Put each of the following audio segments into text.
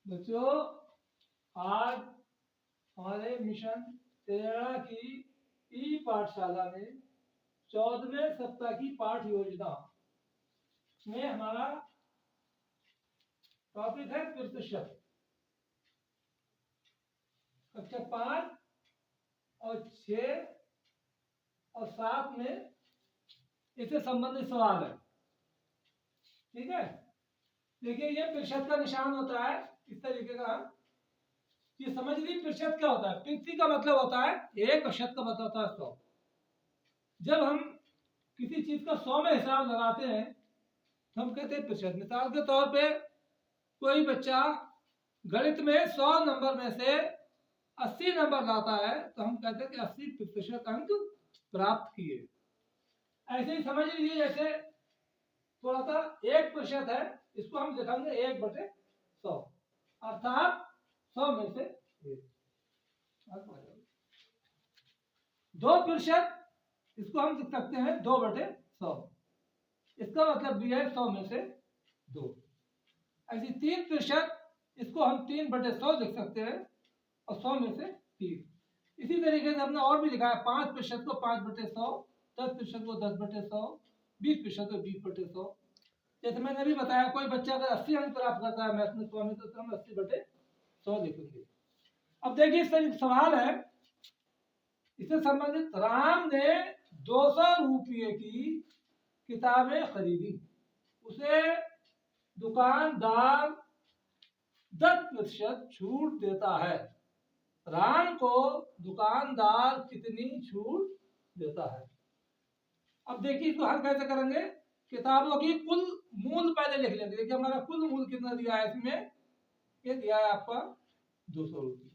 बच्चों, आज हमारे मिशन प्रेरणा की ई पाठशाला में 14वें सप्ताह की पाठ योजना में हमारा टॉपिक है प्रतिशत। कक्षा 5 और 6 और 7 में इससे संबंधित सवाल है। ठीक है, देखिए ये प्रतिशत का निशान होता है इस तरीके का कि समझ ली प्रतिशत क्या होता है। प्रति का मतलब होता है 1 और शत का मतलब होता है 100। जब हम किसी चीज का 100 में हिसाब लगाते हैं तो हम कहते हैं प्रतिशत। मिसाल के तौर पे कोई बच्चा गणित में 100 नंबर में से 80 नंबर लाता है तो हम कहते हैं कि 80% अंक प्राप्त किए। ऐसे ही समझ लीजिए जैसे थोड़ा सा 1% है, इसको हम लिखेंगे 1/100 अर्थात 100 में से 2%, इसको हम लिख सकते हैं 2/100। इसका मतलब भी है 100 में से 2। ऐसे 3%, इसको हम 3/100 लिख सकते हैं और 100 में से 3। इसी तरीके से हमने और भी लिखा है 5% को 5/100, 10% को 10/100, 20% को 20/100। जैसे मैंने अभी बताया कोई बच्चा अगर 80 अंक प्राप्त करता है मैथ में 100 में तो हम 80/100 लिखेंगे। अब देखिए इस तरीके सवाल है, इससे संबंधित राम ने 200 रुपये की किताबें खरीदी, उसे दुकानदार 10% छूट देता है। राम को दुकानदार कितनी छूट देता है? अब देखिए इसको हल कैसे करेंगे। किताबों की कुल मूल पहले लिख लेंगे। देखिए हमारा कुल मूल कितना दिया है इसमें, ये दिया है आपका 200 रुपये।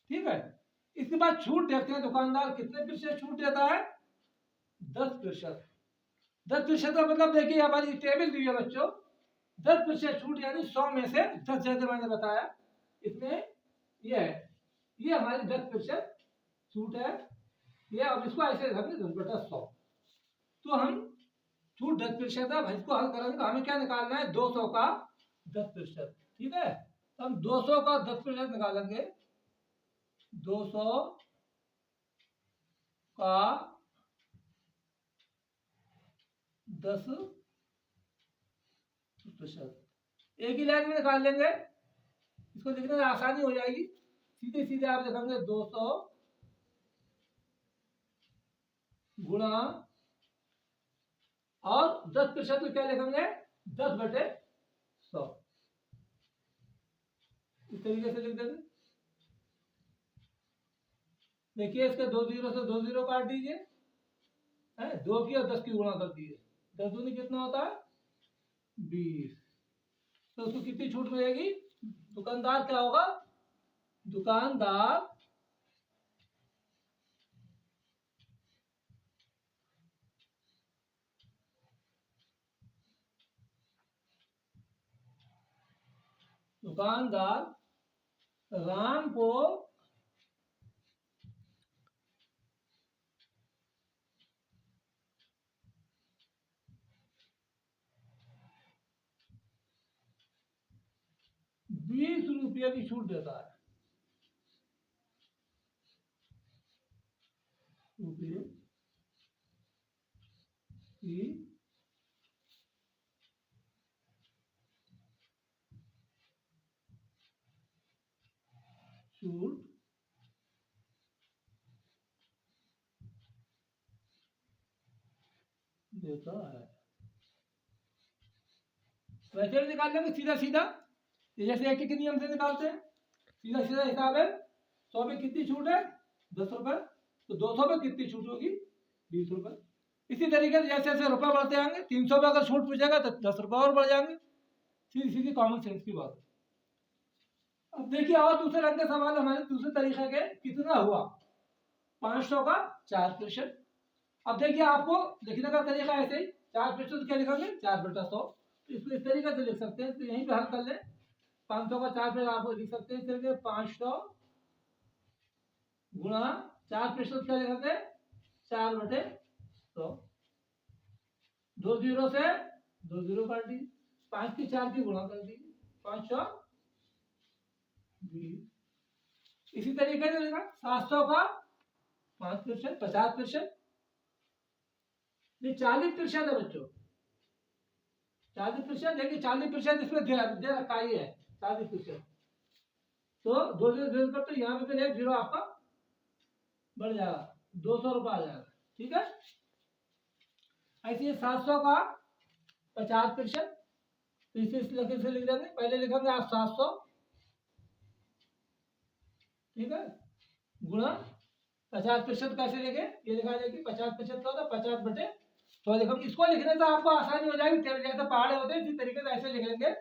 ठीक है, इसके बाद छूट देखते हैं दुकानदार कितने प्रतिशत छूट देता है। 10%। 10% का मतलब देखिए हमारी टेबल दी है बच्चों, 10% छूट यानी 100 में से 10, जैसे मैंने बताया इसमें ये है, ये हमारी 10% छूट है ये। अब इसको ऐसे रखेंगे 10/100। तो हम छूट 10% है, इसको हल करेंगे तो हमें क्या निकालना है 200 का 10%। ठीक है, तो हम 200 का 10% निकालेंगे। 200 का 10%, एक ही लाइन में निकाल लेंगे, इसको लिखने में आसानी हो जाएगी। सीधे सीधे आप लिखेंगे 200 गुणा और 10% तो क्या लिखेंगे 10/100, इस तरीके से लिख देंगे। देखिए इसके 2 जीरो से 2 जीरो काट दीजिए, है 2 की और 10 की गुणा कर दीजिए, 10 दूनी कितना होता है 20। तो उसको कितनी छूट मिलेगी? दुकानदार क्या होगा, दुकानदार राम को 20 रुपये की छूट देता है। रुपये की छूट देता है। वैसे भी निकाल लेंगे सीधा सीधा, जैसे एक एक नियम से निकालते हैं। सीधा सीधा हिसाब है, 100 में कितनी छूट है 10 रुपए, तो 200 में कितनी छूट होगी 20 रुपए। इसी तरीके से जैसे जैसे रुपए बढ़ते जाएंगे, 300 में अगर छूट पूछेगा तो 10 रुपए और बढ़ जाएंगे। सीधी सीधी कॉमन सेंस की बात है। अब देखिए और दूसरे रंग के सवाल हमारे दूसरे तरीके के कितना हुआ 500 का 4%। अब देखिए आपको लिखने का तरीका ऐसे ही, 4% क्या लिखेंगे 4/100, इसको इस तरीके से लिख सकते हैं। तो यहीं पे हल कर लें, 500 का 4% आपको लिख सकते हैं इस तरीके 500 गुणा 4% क्या लिखेंगे 4/100। 2 जीरो से 2 जीरो काट दी, 5 की 4 की गुणा कर दी, 500 इसी तरीके से लिखा 700 का 5%, 50%, ये 40% है बच्चों, 40%, देखिए 40% इसमें दे रखा ही है 40%, तो 2 कर तो यहाँ पे फिर 1 जीरो आपका बढ़ जाएगा, 200 रुपये आ जाएगा। ठीक है, ऐसे 700 का 50%, तो इसे इस लकीर से लिख देंगे, पहले लिखेंगे आप 700, ठीक है, गुणा 50%, कैसे लिखे, ये लिखा जाए कि 50% का होता है 50 बटे 100, देखो इसको लिखने से आपको आसानी हो जाएगी, जैसे पहाड़े होते हैं इसी तरीके से ऐसे लिख लेंगे,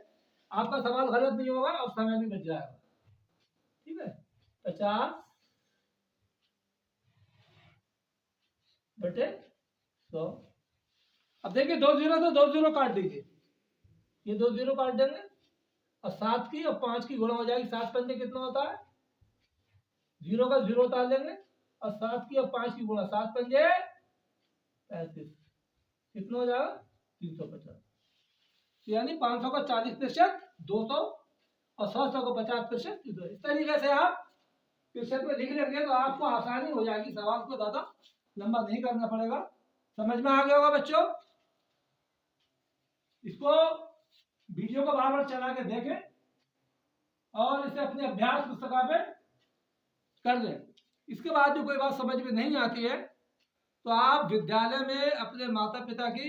आपका सवाल गलत नहीं होगा और समय भी बच जाएगा। ठीक है, 50/100। अब देखिए 2 जीरो तो 2 जीरो काट दीजिए, ये 2 जीरो काट देंगे, और 7 की और 5 की गुणा हो जाएगी, 7 पंजे कितना होता है, 0 का 0 उतार लेंगे, और 7 की और 5 की गुणा, 7 पंजे 35, कितना हो जाएगा 350, यानी 500 का 40%, 200, और 100 को 50%, इस तरीके से आप प्रतिशत में लिख लेंगे तो आपको आसानी हो जाएगी, सवाल को ज्यादा लंबा नहीं करना पड़ेगा। समझ में आ गया होगा बच्चों, इसको वीडियो को बार बार चला के देखें और इसे अपने अभ्यास पुस्तिका पे कर लें। इसके बाद भी कोई बात समझ में नहीं आती है तो आप विद्यालय में अपने माता पिता की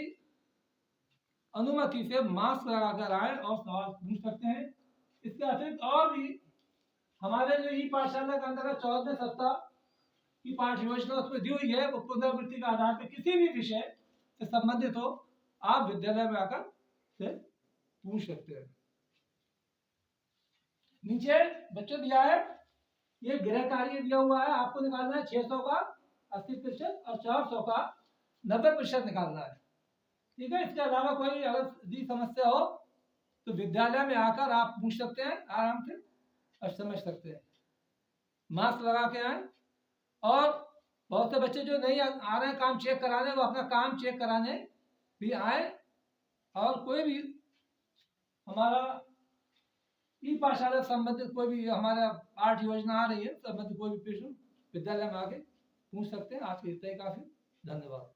अनुमति से मास्क लगाकर आए और सवाल पूछ सकते हैं। इसके अतिरिक्त और भी हमारे जो ई पाठशाला के अंतर्गत 14वें सप्ताह की पाठ्य योजना उसमें दी हुई है, वो पुनरावृत्ति के आधार पर किसी भी विषय से संबंधित हो, आप विद्यालय में आकर से पूछ सकते हैं। नीचे बच्चों दिया है, ये गृह कार्य दिया हुआ है, आपको निकालना है 600 का 80% और 400 का 90% निकालना है। ठीक है, इसके अलावा कोई अगर दी समस्या हो तो विद्यालय में आकर आप पूछ सकते हैं आराम से और समझ सकते हैं। मास्क लगा के आए, और बहुत से बच्चे जो नहीं आ रहे हैं काम चेक कराने, वो अपना काम चेक कराने भी आए, और कोई भी हमारा ई पाठशाला संबंधित कोई भी हमारा पाठ्य योजना आ रही है संबंधित कोई भी प्रश्न विद्यालय में आके पूछ सकते हैं। आज के इतना ही काफी, धन्यवाद।